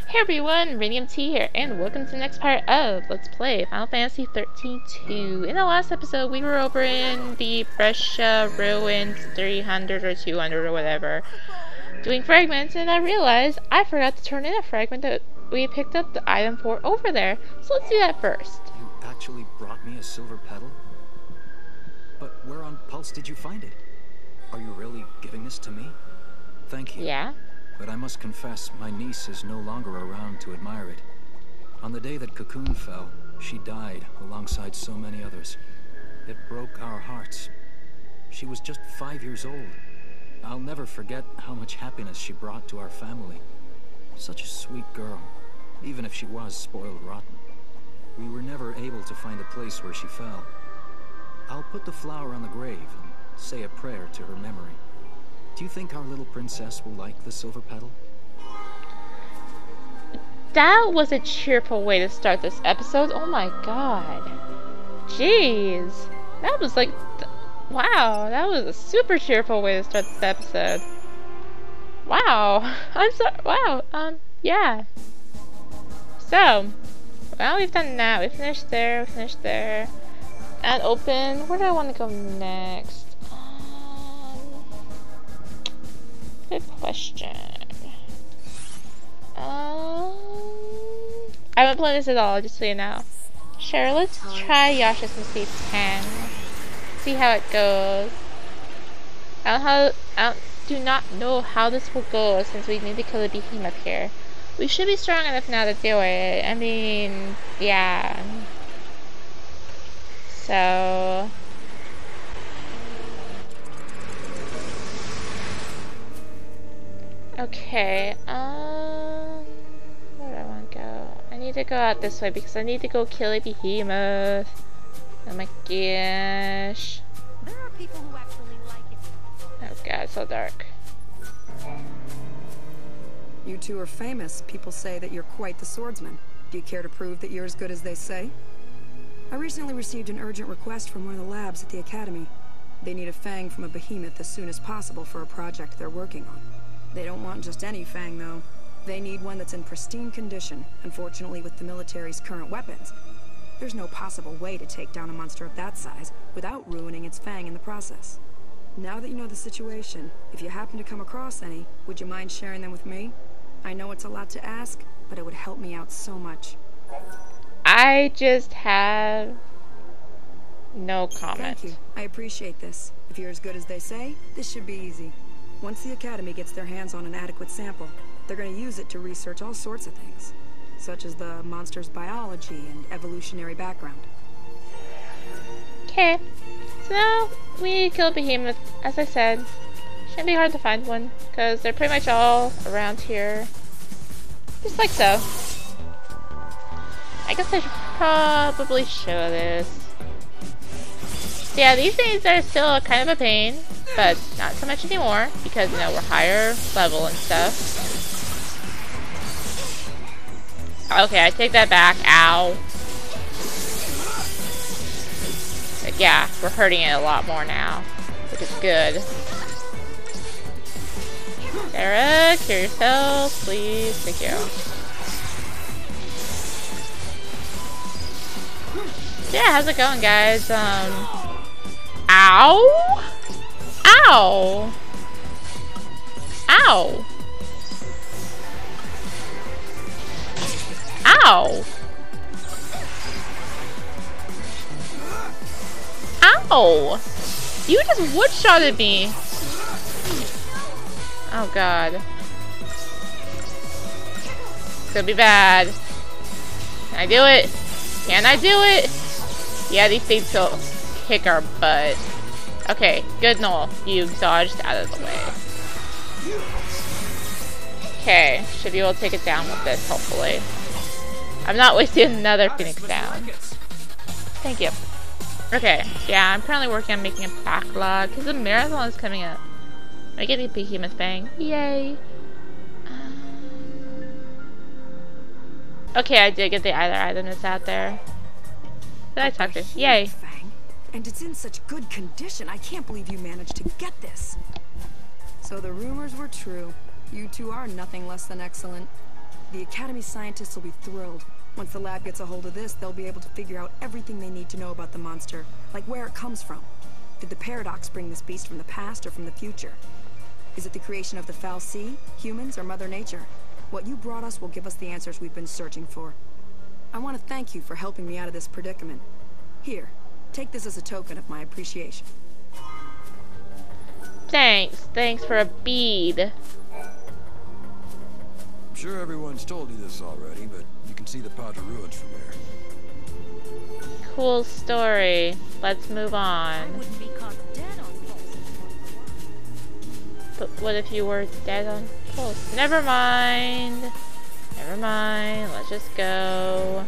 Hey everyone, rinimt here, and welcome to the next part of Let's Play Final Fantasy XIII-2. In the last episode, we were over in the Brescia Ruins 300 or 200 or whatever, doing fragments, and I realized I forgot to turn in a fragment that we picked up the item for over there. So let's do that first. You actually brought me a silver petal? But where on Pulse did you find it? Are you really giving this to me? Thank you. Yeah? But I must confess, my niece is no longer around to admire it. On the day that Cocoon fell, she died alongside so many others. It broke our hearts. She was just 5 years old. I'll never forget how much happiness she brought to our family. Such a sweet girl, even if she was spoiled rotten. We were never able to find a place where she fell. I'll put the flower on the grave and say a prayer to her memory. Do you think our little princess will like the silver petal? That was a cheerful way to start this episode. Oh my god. Jeez. That was like... wow, that was a super cheerful way to start this episode. Wow. I'm sorry. Wow. Yeah. So, well, we've done that. We finished there. We finished there. And open. Where do I want to go next? Good question. I haven't played this at all, just so you know. Sure, let's try Yaschas Massif 10. See how it goes. I do not know how this will go since we need to kill the behemoth here. We should be strong enough now to do it. I mean, yeah. So... okay, where do I want to go? I need to go out this way because I need to go kill a behemoth. Oh my gosh. There are people who actually like it. Oh god, it's so dark. You two are famous. People say that you're quite the swordsman. Do you care to prove that you're as good as they say? I recently received an urgent request from one of the labs at the Academy. They need a fang from a behemoth as soon as possible for a project they're working on. They don't want just any fang, though. They need one that's in pristine condition. Unfortunately, with the military's current weapons, there's no possible way to take down a monster of that size without ruining its fang in the process. Now that you know the situation, if you happen to come across any, would you mind sharing them with me? I know it's a lot to ask, but it would help me out so much. I just have no comment. Thank you. I appreciate this. If you're as good as they say, this should be easy. Once the Academy gets their hands on an adequate sample, they're going to use it to research all sorts of things, such as the monster's biology and evolutionary background. Okay, so now we need to kill a behemoth, as I said. Shouldn't be hard to find one, because they're pretty much all around here. Just like so. I guess I should probably show this. Yeah, these things are still kind of a pain, but not so much anymore, because, you know, we're higher level and stuff. Okay, I take that back. Ow. But yeah, we're hurting it a lot more now, which is good. Sarah, cure yourself, please. Thank you. Yeah, how's it going, guys? Ow! Ow! Ow! Ow! Ow! You just wood-shotted me! Oh god. It's gonna be bad. Can I do it? Can I do it? Yeah, these things will kick our butt. Okay, good, Noel. You dodged out of the way. Okay, should be able to take it down with this, hopefully. I'm not wasting another Phoenix down. Thank you. Okay, yeah, I'm currently working on making a backlog because the marathon is coming up. I get a behemoth bang. Yay! Okay, I did get the other item that's out there. Did I talk to? Yay! And it's in such good condition. I can't believe you managed to get this. So the rumors were true. You two are nothing less than excellent. The Academy scientists will be thrilled. Once the lab gets a hold of this, they'll be able to figure out everything they need to know about the monster, like where it comes from. Did the paradox bring this beast from the past or from the future? Is it the creation of the foul sea, humans, or Mother Nature? What you brought us will give us the answers we've been searching for. I want to thank you for helping me out of this predicament. Here, take this as a token of my appreciation. Thanks. Thanks for a bead. I'm sure everyone's told you this already, but you can see the Padre ruins from here. Cool story. Let's move I on. wouldn't be caught dead on pulse. But what if you were dead on pulse? Never mind. Never mind. Let's just go.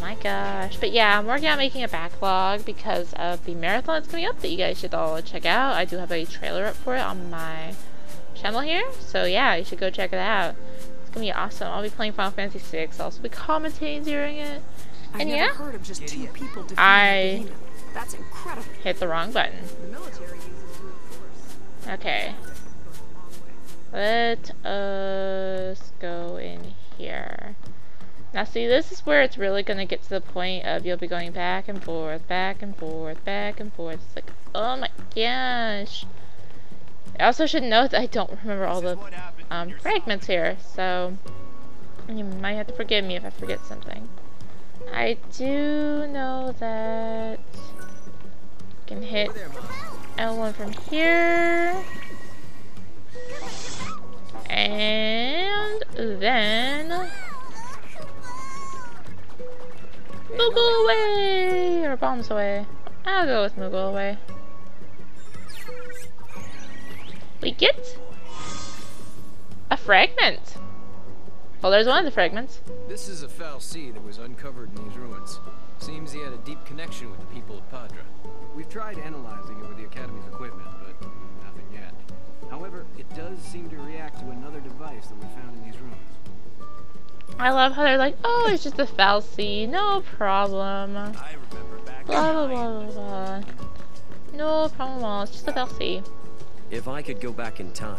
My gosh. But yeah, I'm working on making a backlog because of the marathon that's coming up that you guys should all check out. I do have a trailer up for it on my channel here. So yeah, you should go check it out. It's gonna be awesome. I'll be playing Final Fantasy VI. I'll also be commentating during it. I've And never yeah, heard of just 2 people defeating I a behemoth. That's incredible. hit the wrong button. The military uses brute force. Okay. Let us go in here. Now see, this is where it's really gonna get to the point of you'll be going back and forth, back and forth, back and forth. It's like, oh my gosh. I also should note that I don't remember all the fragments here, so you might have to forgive me if I forget something. I do know that I can hit L1 from here. And then Moogle away! Or bombs away. I'll go with Moogle away. We get a fragment. Well, there's one of the fragments. This is a foul sea that was uncovered in these ruins. Seems he had a deep connection with the people of Padra. We've tried analyzing it with the Academy's equipment, but nothing yet. However, it does seem to react to another device that we found in these ruins. I love how they're like, oh, it's just a foul sea, no problem. I remember back Blah blah blah blah blah. No problem at all, it's just a foul sea. If I could go back in time,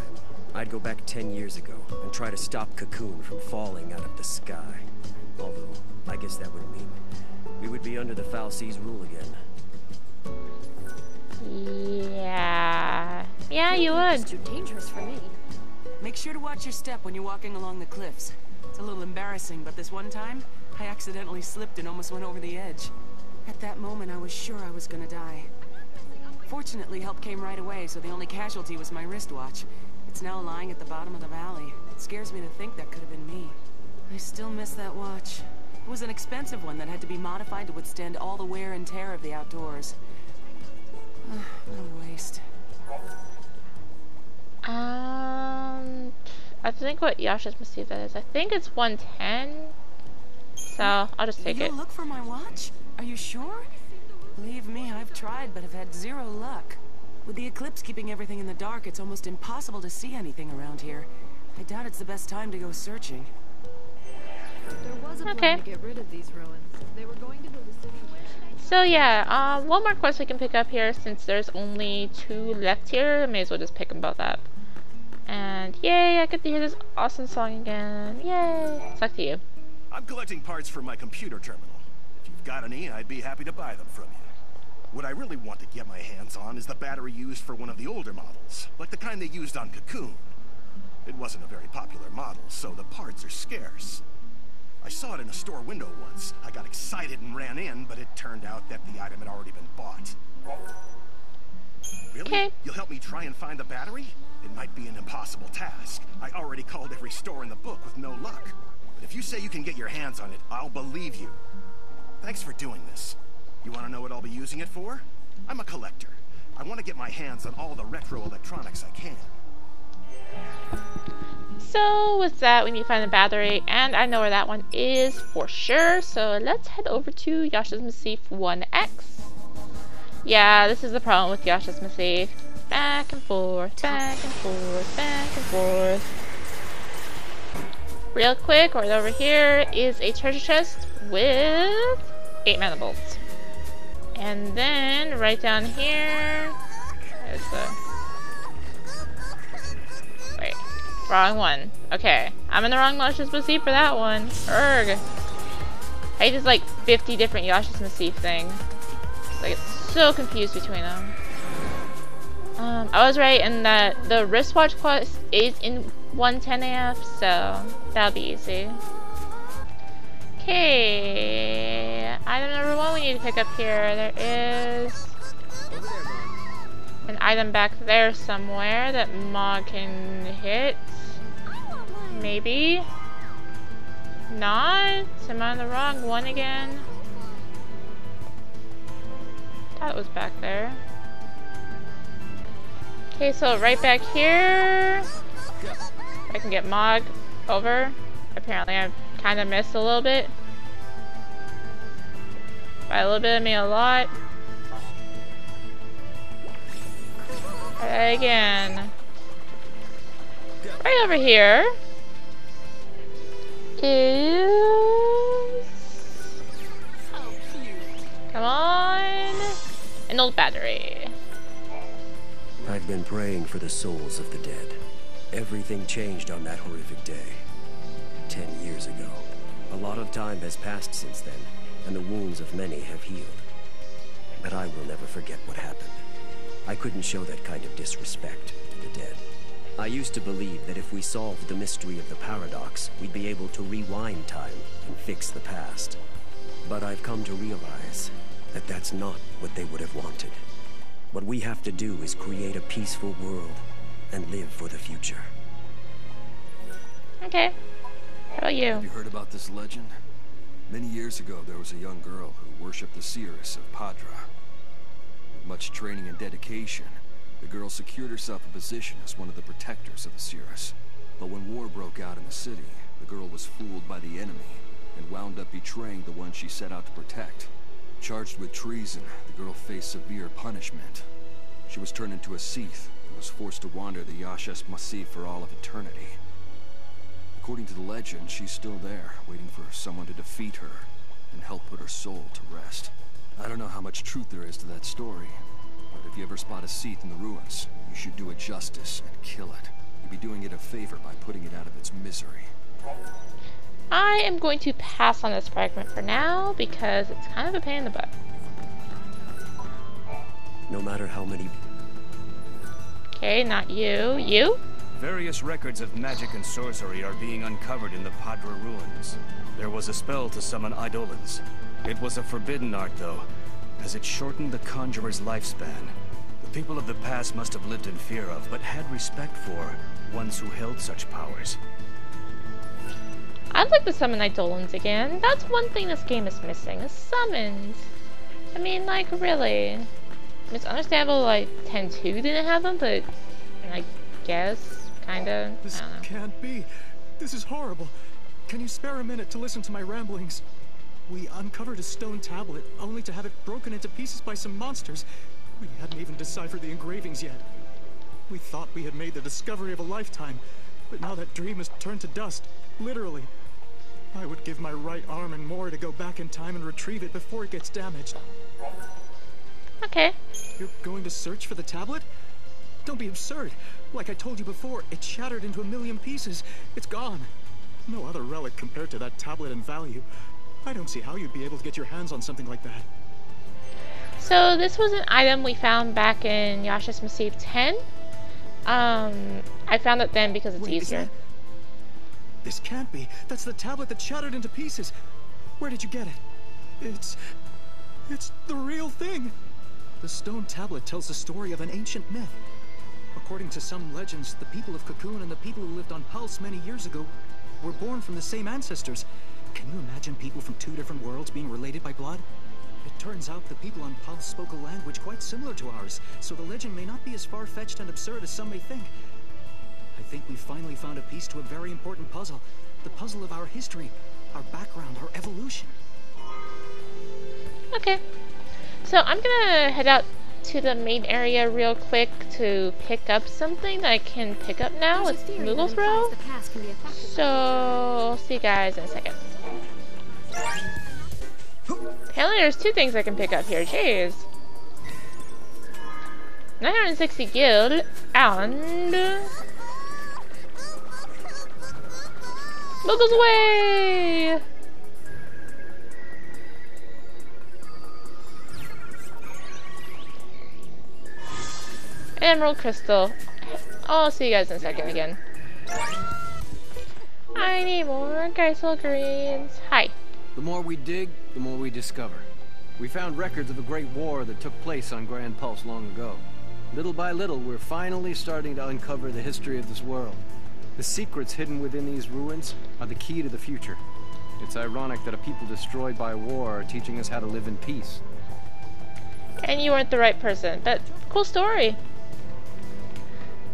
I'd go back 10 years ago and try to stop Cocoon from falling out of the sky. Although, I guess that would mean we would be under the Foul Seas rule again. Yeah. Yeah, you would. It's too dangerous for me. Make sure to watch your step when you're walking along the cliffs. It's a little embarrassing, but this one time, I accidentally slipped and almost went over the edge. At that moment, I was sure I was gonna die. Fortunately, help came right away, so the only casualty was my wristwatch. It's now lying at the bottom of the valley. It scares me to think that could have been me. I still miss that watch. It was an expensive one that had to be modified to withstand all the wear and tear of the outdoors. What a waste. I think what Yaschas Massif that is. I think it's 110. So I'll just take it. You'll look for my watch? Are you sure? Believe me, I've tried, but have had zero luck. With the eclipse keeping everything in the dark, it's almost impossible to see anything around here. I doubt it's the best time to go searching. There was a plan to get rid of these ruins. They were going to build a city. So yeah, one more quest we can pick up here since there's only 2 left here. I may as well just pick them both up. And yay, I get to hear this awesome song again. Yay! It's up to you. I'm collecting parts for my computer terminal. If you've got any, I'd be happy to buy them from you. What I really want to get my hands on is the battery used for one of the older models, like the kind they used on Cocoon. It wasn't a very popular model, so the parts are scarce. I saw it in a store window once. I got excited and ran in, but it turned out that the item had already been bought. Really? Okay. You'll help me try and find the battery? It might be an impossible task. I already called every store in the book with no luck. But if you say you can get your hands on it, I'll believe you. Thanks for doing this. You want to know what I'll be using it for? I'm a collector. I want to get my hands on all the retro electronics I can. So with that, we need to find the battery, and I know where that one is for sure. So let's head over to Yaschas Massif 1X. Yeah, this is the problem with Yaschas Massif. Back and forth, back and forth, back and forth. Real quick, right over here is a treasure chest with 8 mana bolts. And then right down here, there's the... Wait, Wrong one. Okay. I'm in the wrong Yaschas Massif for that one. Erg. I did like 50 different Yaschas Massif things. I get so confused between them. I was right in that the wristwatch quest is in 110 AF, so that'll be easy. Okay, item number 1 we need to pick up here. There is an item back there somewhere that Mog can hit. Maybe. Not? Am I on the wrong one again? Thought it was back there. Okay, so right back here. I can get Mog over. Apparently I've kind of missed a little bit. By a little bit, I mean a lot. Try that again. Right over here is... Come on! An old battery. I've been praying for the souls of the dead. Everything changed on that horrific day. 10 years ago. A lot of time has passed since then, and the wounds of many have healed. But I will never forget what happened. I couldn't show that kind of disrespect to the dead. I used to believe that if we solved the mystery of the paradox, we'd be able to rewind time and fix the past. But I've come to realize that that's not what they would have wanted. What we have to do is create a peaceful world and live for the future. Okay. How about you? Have you heard about this legend? Many years ago, there was a young girl who worshipped the seeress of Padra. With much training and dedication, the girl secured herself a position as one of the protectors of the seeress. But when war broke out in the city, the girl was fooled by the enemy and wound up betraying the one she set out to protect. Charged with treason, the girl faced severe punishment. She was turned into a Sith and was forced to wander the Yaschas Massif for all of eternity. According to the legend, she's still there, waiting for someone to defeat her and help put her soul to rest. I don't know how much truth there is to that story, but if you ever spot a Sith in the ruins, you should do it justice and kill it. You'd be doing it a favor by putting it out of its misery. I am going to pass on this fragment for now because it's kind of a pain in the butt. No matter how many... Okay, not you. You? Various records of magic and sorcery are being uncovered in the Padra ruins. There was a spell to summon eidolons. It was a forbidden art, though, as it shortened the conjurer's lifespan. The people of the past must have lived in fear of, but had respect for, ones who held such powers. I'd like to summon eidolons again. That's one thing this game is missing, is summons. I mean, like, really. It's understandable, like, 10-2 didn't have them, but I guess, kinda, This I don't know. can't be. This is horrible. Can you spare a minute to listen to my ramblings? We uncovered a stone tablet, only to have it broken into pieces by some monsters. We hadn't even deciphered the engravings yet. We thought we had made the discovery of a lifetime, but now that dream has turned to dust, literally. I would give my right arm and more to go back in time and retrieve it before it gets damaged. Okay. You're going to search for the tablet? Don't be absurd. Like I told you before, it shattered into a million pieces. It's gone. No other relic compared to that tablet in value. I don't see how you'd be able to get your hands on something like that. So this was an item we found back in Yaschas Massif 10. I found it then because it's easier. This can't be. That's the tablet that shattered into pieces. Where did you get it? It's the real thing. The stone tablet tells the story of an ancient myth. According to some legends, the people of Cocoon and the people who lived on Pulse many years ago were born from the same ancestors. Can you imagine people from two different worlds being related by blood? It turns out the people on Pulse spoke a language quite similar to ours, so the legend may not be as far-fetched and absurd as some may think. I think we finally found a piece to a very important puzzle. The puzzle of our history, our background, our evolution. Okay. So I'm gonna head out to the main area real quick to pick up something that I can pick up now with Moogle Throw. So, see you guys in a second. Apparently there's two things I can pick up here, jeez. 960 guild and Bubbles away! Emerald crystal. I'll see you guys in a second again. I need more Geisel greens. Hi. The more we dig, the more we discover. We found records of a great war that took place on Grand Pulse long ago. Little by little, we're finally starting to uncover the history of this world. The secrets hidden within these ruins are the key to the future. It's ironic that a people destroyed by war are teaching us how to live in peace. And you weren't the right person, but cool story.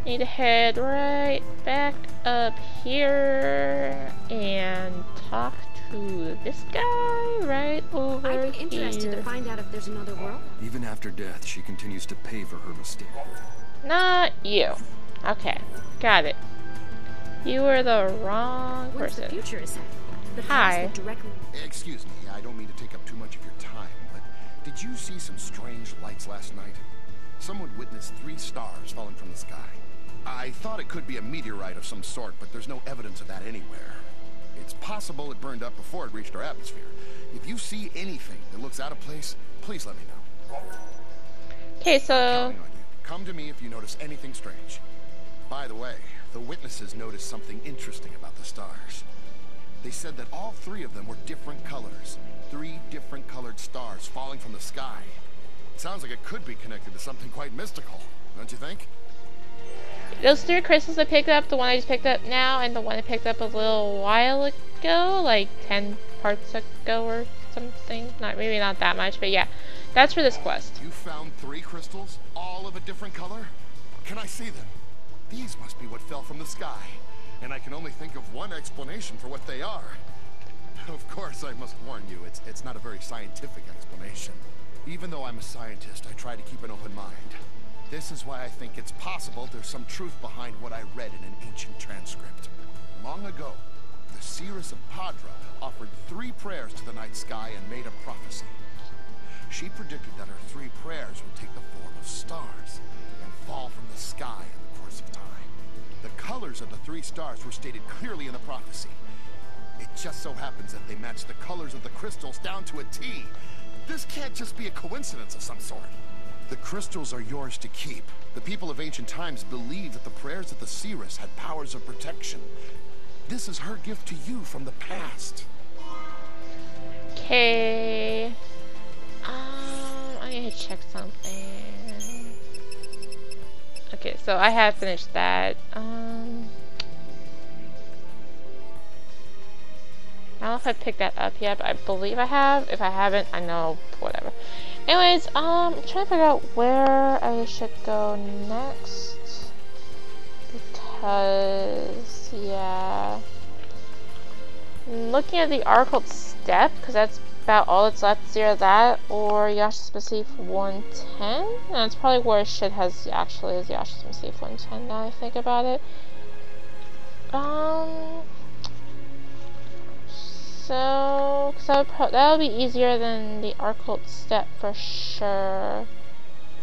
Need to head right back up here and talk to this guy right over here. I'd be interested to find out if there's another world. Even after death, she continues to pay for her mistake. Not you. Okay, got it. You were the wrong person. The future is set. Hi. Excuse me, I don't mean to take up too much of your time, but did you see some strange lights last night? Someone witnessed 3 stars falling from the sky. I thought it could be a meteorite of some sort, but there's no evidence of that anywhere. It's possible it burned up before it reached our atmosphere. If you see anything that looks out of place, please let me know. Okay, so... Come to me if you notice anything strange. By the way, the witnesses noticed something interesting about the stars. They said that all 3 of them were different colors. 3 different colored stars falling from the sky. It sounds like it could be connected to something quite mystical, don't you think? Those 3 crystals I picked up, the one I just picked up now, and the one I picked up a little while ago, like 10 parts ago or something. Maybe not that much, but yeah. That's for this quest. You found 3 crystals, all of a different color? Can I see them? These must be what fell from the sky, and I can only think of one explanation for what they are. Of course, I must warn you, it's not a very scientific explanation. Even though I'm a scientist, I try to keep an open mind. This is why I think it's possible there's some truth behind what I read in an ancient transcript. Long ago, the seeress of Padra offered 3 prayers to the night sky and made a prophecy. She predicted that her 3 prayers would take the form of stars and fall from the sky in the course of time. The colors of the 3 stars were stated clearly in the prophecy. It just so happens that they match the colors of the crystals down to a T. This can't just be a coincidence of some sort. The crystals are yours to keep. The people of ancient times believed that the prayers of the seeress had powers of protection. This is her gift to you from the past. Okay. I need to check something. Okay, so I have finished that. I don't know if I picked that up yet, but I believe I have. If I haven't, I know, whatever. Anyways, I'm trying to figure out where I should go next. Because, yeah. I'm looking at the Arcult Step, because that's about all that's left. It's either that or Yaschas Massif 110. And that's probably where shit has actually is Yaschas Massif 110 now I think about it. So, that'll be easier than the Arcult Step for sure.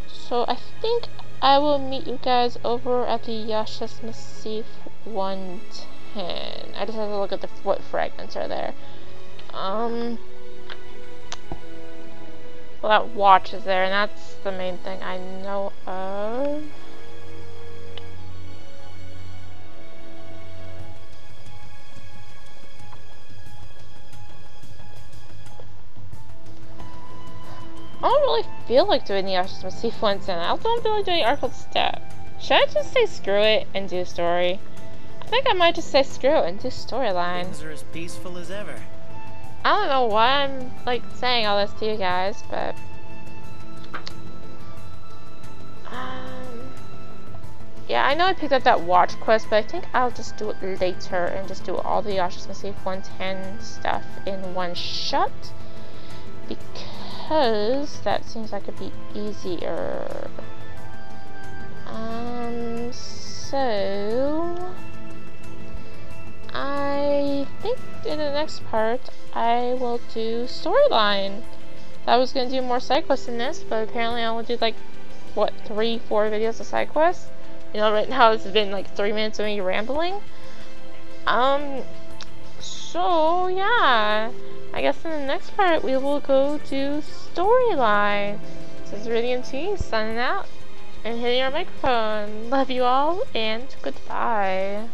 So I think I will meet you guys over at the Yaschas Massif 110. I just have to look at what fragments are there. Well, that watch is there, and that's the main thing I know of. I don't really feel like doing the Yaschas Massif 110. I also don't feel like doing the Arcult Step. Should I just say screw it and do story? I think I might just say screw it and do storyline. Things are as peaceful as ever. I don't know why I'm like saying all this to you guys, but yeah, I know I picked up that watch quest, but I think I'll just do it later and just do all the Yaschas Massif 110 stuff in one shot, because that seems like it'd be easier. So I think in the next part I will do storyline. I was gonna do more side quests in this, but apparently I only did like what 3-4 videos of side quests. You know, right now it's been like 3 minutes of me rambling. So, yeah. I guess in the next part we will go to storyline. This is rinimt signing out and hitting our microphone. Love you all and goodbye.